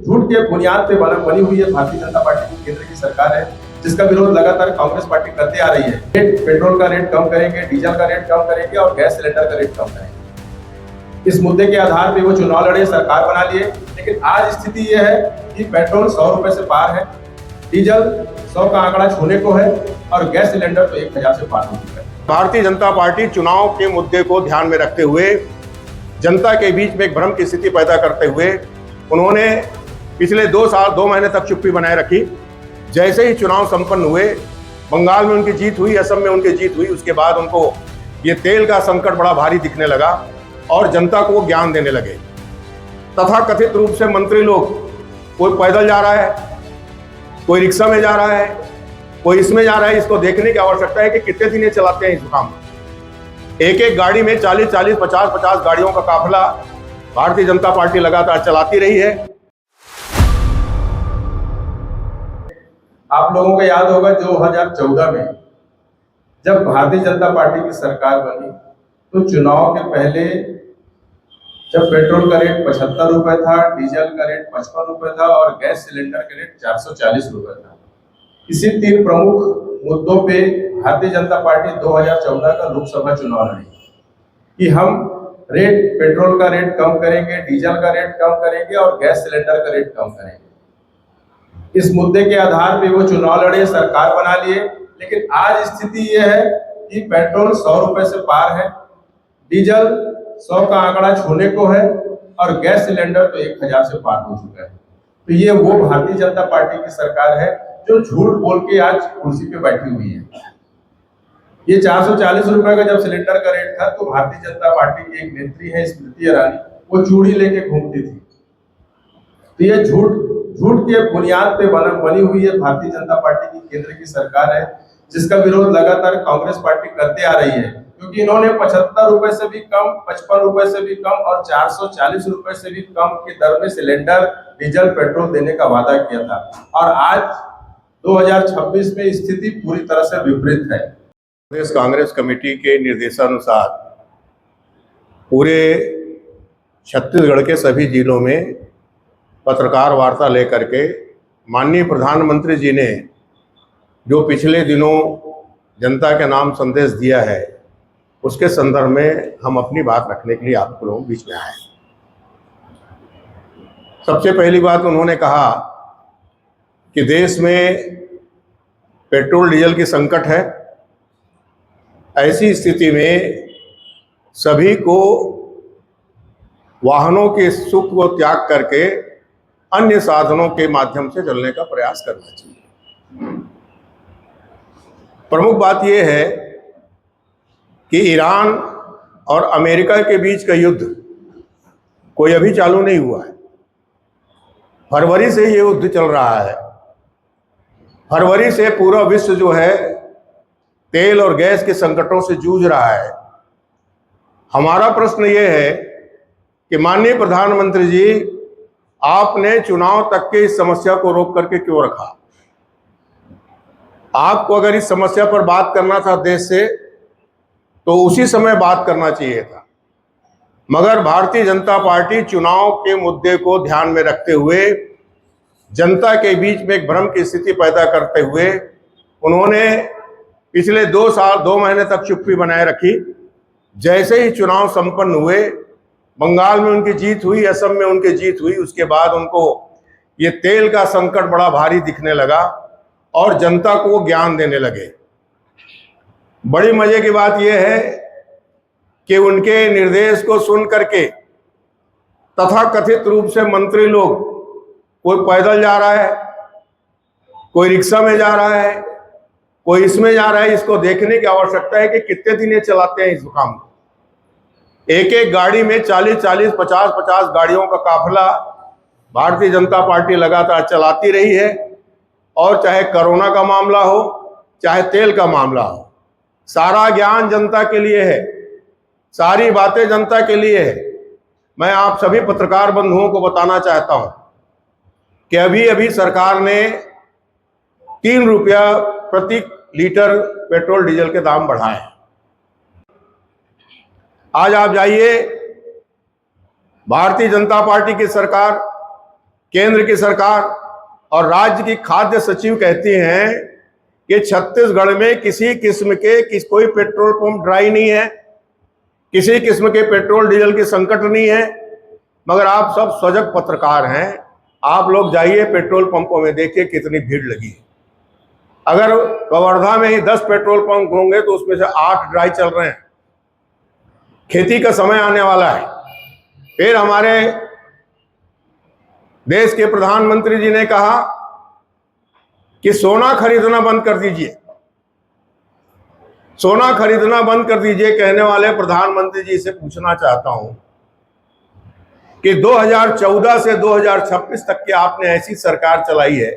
झूठ के बुनियाद पे बनी हुई है भारतीय जनता पार्टी की केंद्र की सरकार है, जिसका विरोध लगातार कांग्रेस पार्टी करते आ रही है। पेट्रोल का रेट कम करेंगे, डीजल का रेट कम करेंगे और गैस सिलेंडर का रेट कम करेंगे। इस मुद्दे के आधार पे वो चुनाव लड़े, सरकार बना लिए, लेकिन आज स्थिति यह है कि पेट्रोल 100 रुपए से पार है, डीजल 100 का आंकड़ा छूने को है और गैस सिलेंडर तो 1000 से पार हो चुका है। भारतीय जनता पार्टी चुनाव के मुद्दे को ध्यान में रखते हुए जनता के बीच में एक भ्रम की स्थिति पैदा करते हुए उन्होंने पिछले 2 महीने तक चुप्पी बनाए रखी। जैसे ही चुनाव संपन्न हुए, बंगाल में उनकी जीत हुई, असम में उनकी जीत हुई, उसके बाद उनको ये तेल का संकट बड़ा भारी दिखने लगा और जनता को वो ज्ञान देने लगे। तथा कथित रूप से मंत्री लोग, कोई पैदल जा रहा है, कोई रिक्शा में जा रहा है, कोई इसमें जा रहा है, इसको देखने की आवश्यकता है कि कितने दिन ये चलाते हैं इस काम में। एक एक गाड़ी में 40-40, 50-50 गाड़ियों का काफिला भारतीय जनता पार्टी लगातार चलाती रही है। आप लोगों को याद होगा 2014 में जब भारतीय जनता पार्टी की सरकार बनी तो चुनाव के पहले जब पेट्रोल का रेट 75 रुपए था, डीजल का रेट 55 रुपए था और गैस सिलेंडर का रेट 440 रुपए था। इसी 3 प्रमुख मुद्दों पे भारतीय जनता पार्टी 2014 का लोकसभा चुनाव लड़ी कि हम पेट्रोल का रेट कम करेंगे, डीजल का रेट कम करेंगे और गैस सिलेंडर का रेट कम करेंगे। इस मुद्दे के आधार पे वो चुनाव लड़े, सरकार बना लिए, लेकिन आज स्थिति ये है कि पेट्रोल 100 रुपए से पार है, डीजल 100 का आंकड़ा छूने को है और गैस सिलेंडर तो 1000 से पार हो चुका है। तो ये वो भारतीय जनता पार्टी की सरकार है जो झूठ बोल के आज कुर्सी पे बैठी हुई है। ये 440 रुपए का जब सिलेंडर का रेट था तो भारतीय जनता पार्टी की एक नेत्री है स्मृति ईरानी, वो चूड़ी लेके घूमती थी। तो ये झूठ के बुनियाद पे बनी हुई है भारतीय जनता पार्टी की केंद्र की सरकार है, जिसका विरोध लगातार कांग्रेस पार्टी करते आ रही है, क्योंकि इन्होंने 75 रुपए से भी कम, 55 रुपए से भी कम और 440 रुपए से भी कम की दर में सिलेंडर, डीजल, पेट्रोल देने का वादा किया था और आज 2026 में स्थिति पूरी तरह से विपरीत है। प्रदेश कांग्रेस कमेटी के निर्देशानुसार पूरे छत्तीसगढ़ के सभी जिलों में पत्रकार वार्ता लेकर के माननीय प्रधानमंत्री जी ने जो पिछले दिनों जनता के नाम संदेश दिया है, उसके संदर्भ में हम अपनी बात रखने के लिए आप लोगों के बीच में आए। सबसे पहली बात उन्होंने कहा कि देश में पेट्रोल डीजल की संकट है। ऐसी स्थिति में सभी को वाहनों के सुख को त्याग करके अन्य साधनों के माध्यम से चलने का प्रयास करना चाहिए। प्रमुख बात यह है कि ईरान और अमेरिका के बीच का युद्ध कोई अभी चालू नहीं हुआ है। फरवरी से ये युद्ध चल रहा है। फरवरी से पूरा विश्व जो है तेल और गैस के संकटों से जूझ रहा है। हमारा प्रश्न ये है कि माननीय प्रधानमंत्री जी, आपने चुनाव तक के इस समस्या को रोक करके क्यों रखा? आपको अगर इस समस्या पर बात करना था देश से, तो उसी समय बात करना चाहिए था। मगर भारतीय जनता पार्टी चुनाव के मुद्दे को ध्यान में रखते हुए जनता के बीच में एक भ्रम की स्थिति पैदा करते हुए उन्होंने पिछले 2 महीने तक चुप्पी बनाए रखी। जैसे ही चुनाव संपन्न हुए, बंगाल में उनकी जीत हुई, असम में उनकी जीत हुई, उसके बाद उनको ये तेल का संकट बड़ा भारी दिखने लगा और जनता को वो ज्ञान देने लगे। बड़ी मजे की बात यह है कि उनके निर्देश को सुन करके तथा कथित रूप से मंत्री लोग, कोई पैदल जा रहा है, कोई रिक्शा में जा रहा है, कोई इसमें जा रहा है, इसको देखने की आवश्यकता है कि कितने दिन ये चलाते हैं इस काम को। एक एक गाड़ी में 40-40, 50-50 गाड़ियों का काफिला भारतीय जनता पार्टी लगातार चलाती रही है और चाहे कोरोना का मामला हो, चाहे तेल का मामला हो, सारा ज्ञान जनता के लिए है, सारी बातें जनता के लिए है। मैं आप सभी पत्रकार बंधुओं को बताना चाहता हूं कि अभी अभी सरकार ने 3 रुपया प्रति लीटर पेट्रोल डीजल के दाम बढ़ाए। आज आप जाइए, भारतीय जनता पार्टी की सरकार केंद्र की सरकार और राज्य की खाद्य सचिव कहती हैं कि छत्तीसगढ़ में किसी किस्म के कोई पेट्रोल पंप ड्राई नहीं है, किसी किस्म के पेट्रोल डीजल की संकट नहीं है। मगर आप सब सजग पत्रकार हैं, आप लोग जाइए पेट्रोल पंपों में, देखिए कितनी भीड़ लगी है। अगर कवर्धा में ही 10 पेट्रोल पंप होंगे तो उसमें से 8 ड्राई चल रहे हैं। खेती का समय आने वाला है। फिर हमारे देश के प्रधानमंत्री जी ने कहा कि सोना खरीदना बंद कर दीजिए, सोना खरीदना बंद कर दीजिए। कहने वाले प्रधानमंत्री जी से पूछना चाहता हूं कि 2014 से 2026 तक की आपने ऐसी सरकार चलाई है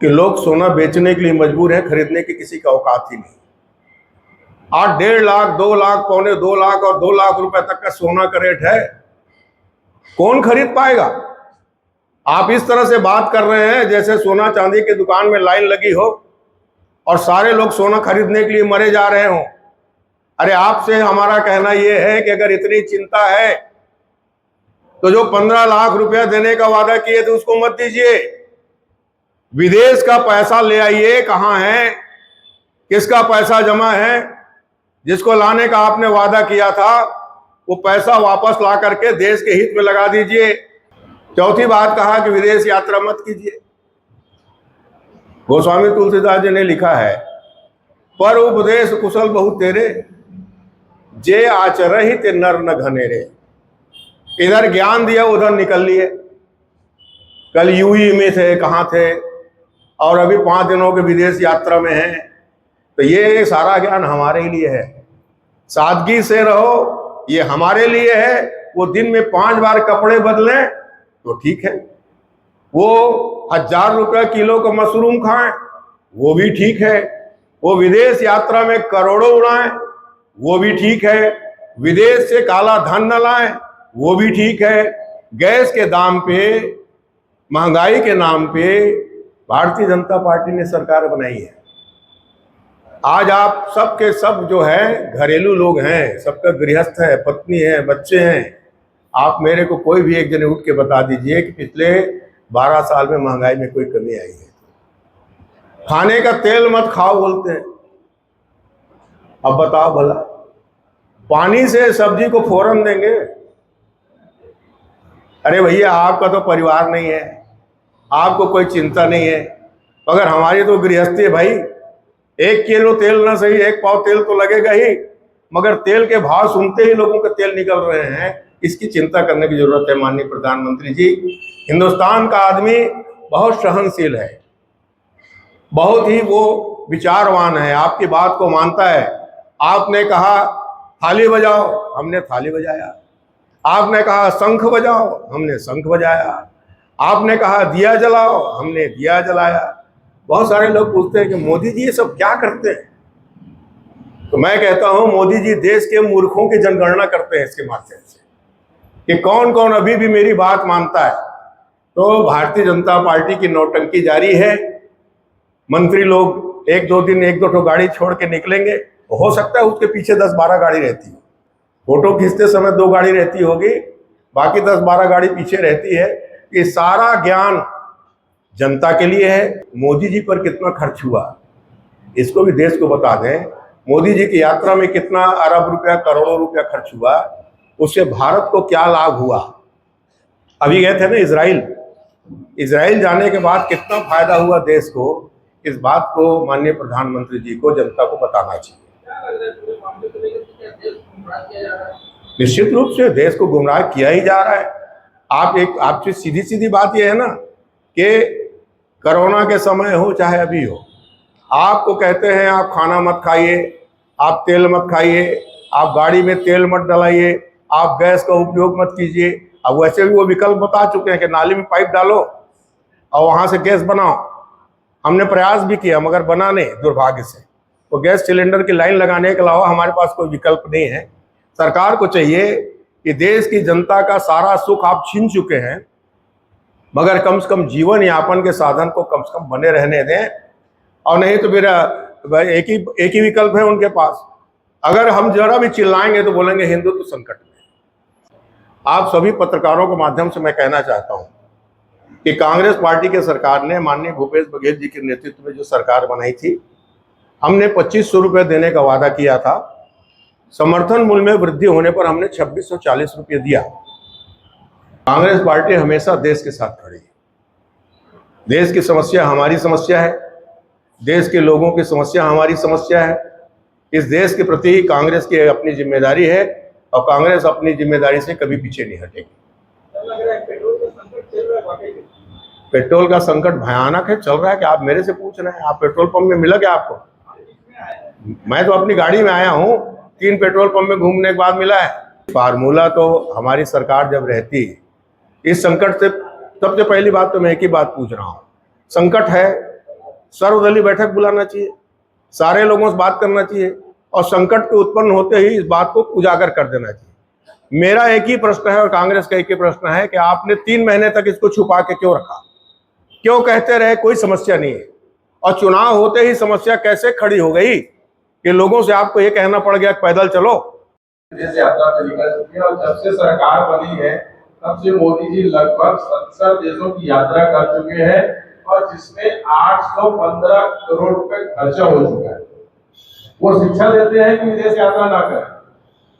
कि लोग सोना बेचने के लिए मजबूर हैं, खरीदने की किसी का औकात ही नहीं। आज 1.5 लाख, 2 लाख, पौने 2 लाख और 2 लाख रुपए तक का सोना का रेट है। कौन खरीद पाएगा? आप इस तरह से बात कर रहे हैं जैसे सोना चांदी की दुकान में लाइन लगी हो और सारे लोग सोना खरीदने के लिए मरे जा रहे हों। अरे आपसे हमारा कहना यह है कि अगर इतनी चिंता है तो जो 15 लाख रुपया देने का वादा किए थे उसको मत दीजिए। विदेश का पैसा ले आइए। कहां है, किसका पैसा जमा है? जिसको लाने का आपने वादा किया था वो पैसा वापस ला करके देश के हित में लगा दीजिए। चौथी बात कहा कि विदेश यात्रा मत कीजिए। गोस्वामी तुलसीदास जी ने लिखा है, पर उपदेश कुशल बहुत तेरे, जे आचरहि ते नर न घनेरे। इधर ज्ञान दिया उधर निकल लिए। कल यूई में थे, कहाँ थे, और अभी 5 दिनों के विदेश यात्रा में हैं। तो ये सारा ज्ञान हमारे लिए है। सादगी से रहो, ये हमारे लिए है। वो दिन में 5 बार कपड़े बदलें तो ठीक है। वो 1000 रुपये किलो का मशरूम खाएं वो भी ठीक है। वो विदेश यात्रा में करोड़ों उड़ाएं वो भी ठीक है। विदेश से काला धन न लाएं वो भी ठीक है। गैस के दाम पे, महंगाई के नाम पे भारतीय जनता पार्टी ने सरकार बनाई है। आज आप सबके सब जो है घरेलू लोग हैं, सबका गृहस्थ है, पत्नी है, बच्चे हैं। आप मेरे को कोई भी एक जने उठ के बता दीजिए कि पिछले 12 साल में महंगाई में कोई कमी आई है। खाने का तेल मत खाओ बोलते हैं। अब बताओ भला, पानी से सब्जी को फोरन देंगे? अरे भैया, आपका तो परिवार नहीं है, आपको कोई चिंता नहीं है। मगर हमारी तो गृहस्थी है भाई। 1 किलो तेल ना सही, 1 पाव तेल तो लगेगा ही। मगर तेल के भाव सुनते ही लोगों के तेल निकल रहे हैं। इसकी चिंता करने की जरूरत है माननीय प्रधानमंत्री जी। हिंदुस्तान का आदमी बहुत सहनशील है, बहुत ही वो विचारवान है, आपकी बात को मानता है। आपने कहा थाली बजाओ, हमने थाली बजाया। आपने कहा शंख बजाओ, हमने शंख बजाया। आपने कहा दिया जलाओ, हमने दिया जलाया। बहुत सारे लोग पूछते हैं कि मोदी जी ये सब क्या करते हैं? तो मैं कहता हूं मोदी जी देश के मूर्खों की जनगणना करते हैं इसके माध्यम से कि कौन कौन अभी भी मेरी बात मानता है। तो भारतीय जनता पार्टी की नौटंकी जारी है। मंत्री लोग 1-2 दिन 1-2 गाड़ी छोड़ के निकलेंगे, हो सकता है उसके पीछे 10-12 गाड़ी रहती है। फोटो खींचते समय 2 गाड़ी रहती होगी, बाकी 10-12 गाड़ी पीछे रहती है। ये सारा ज्ञान जनता के लिए है। मोदी जी पर कितना खर्च हुआ इसको भी देश को बता दें। मोदी जी की यात्रा में कितना अरब रुपया, करोड़ों रुपया खर्च हुआ, उससे भारत को क्या लाभ हुआ। अभी गए थे ना इजराइल जाने के बाद कितना फायदा हुआ देश को। इस बात को माननीय प्रधानमंत्री जी को, जनता को बताना चाहिए। निश्चित रूप से देश को गुमराह किया ही जा रहा है। आपसे सीधी सीधी बात यह है ना कि कोरोना के समय हो चाहे अभी हो, आपको कहते हैं आप खाना मत खाइए, आप तेल मत खाइए, आप गाड़ी में तेल मत डलाइए, आप गैस का उपयोग मत कीजिए। अब वैसे भी वो विकल्प बता चुके हैं कि नाली में पाइप डालो और वहां से गैस बनाओ। हमने प्रयास भी किया मगर बना नहीं, दुर्भाग्य से। तो गैस सिलेंडर की लाइन लगाने के अलावा हमारे पास कोई विकल्प नहीं है। सरकार को चाहिए कि देश की जनता का सारा सुख आप छीन चुके हैं, मगर कम से कम जीवन यापन के साधन को कम से कम बने रहने दें। और नहीं तो फिर एक ही विकल्प है उनके पास। अगर हम जरा भी चिल्लाएंगे तो बोलेंगे हिंदुत्व संकट में। आप सभी पत्रकारों के माध्यम से मैं कहना चाहता हूं कि कांग्रेस पार्टी के सरकार ने माननीय भूपेश बघेल जी के नेतृत्व में जो सरकार बनाई थी, हमने 2500 रुपये देने का वादा किया था। समर्थन मूल्य में वृद्धि होने पर हमने 2640 रुपये दिया। कांग्रेस पार्टी हमेशा देश के साथ खड़ी है। देश की समस्या हमारी समस्या है, देश के लोगों की समस्या हमारी समस्या है। इस देश के प्रति कांग्रेस की अपनी जिम्मेदारी है और कांग्रेस अपनी जिम्मेदारी से कभी पीछे नहीं हटेगी। पेट्रोल का संकट भयानक है, चल रहा है कि आप मेरे से पूछ रहे हैं? आप पेट्रोल पंप में मिला क्या आपको? मैं तो अपनी गाड़ी में आया हूँ, 3 पेट्रोल पंप में घूमने के बाद मिला है। फार्मूला तो हमारी सरकार जब रहती, इस संकट से सबसे पहली बात तो मैं एक ही बात पूछ रहा हूँ, संकट है, सर्वदलीय बैठक बुलाना चाहिए, सारे लोगों से बात करना चाहिए और संकट के उत्पन्न होते ही इस बात को उजागर कर देना चाहिए। मेरा एक ही प्रश्न है और कांग्रेस का एक ही प्रश्न है कि आपने 3 महीने तक इसको छुपा के क्यों रखा? क्यों कहते रहे कोई समस्या नहीं है, और चुनाव होते ही समस्या कैसे खड़ी हो गई कि लोगों से आपको ये कहना पड़ गया पैदल चलो? विदेश यात्रा पे निकल चुके हैं और जब से सरकार बनी है तब से मोदी जी लगभग 70 देशों की यात्रा कर चुके हैं और जिसमें 815 करोड़ रुपए खर्चा हो चुका है। वो शिक्षा देते हैं कि विदेश यात्रा ना करें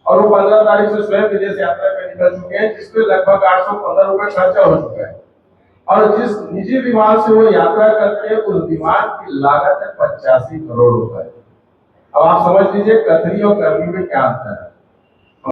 और वो 15 तारीख से स्वयं विदेश यात्रा पे निकल चुके हैं, जिसमें लगभग 815 रुपए खर्चा हो चुका है। और जिस निजी विमान से वो यात्रा करते हैं उस विमान की लागत है 85 करोड़ रुपए। अब आप समझ लीजिए कथनी और करनी में क्या अंतर है।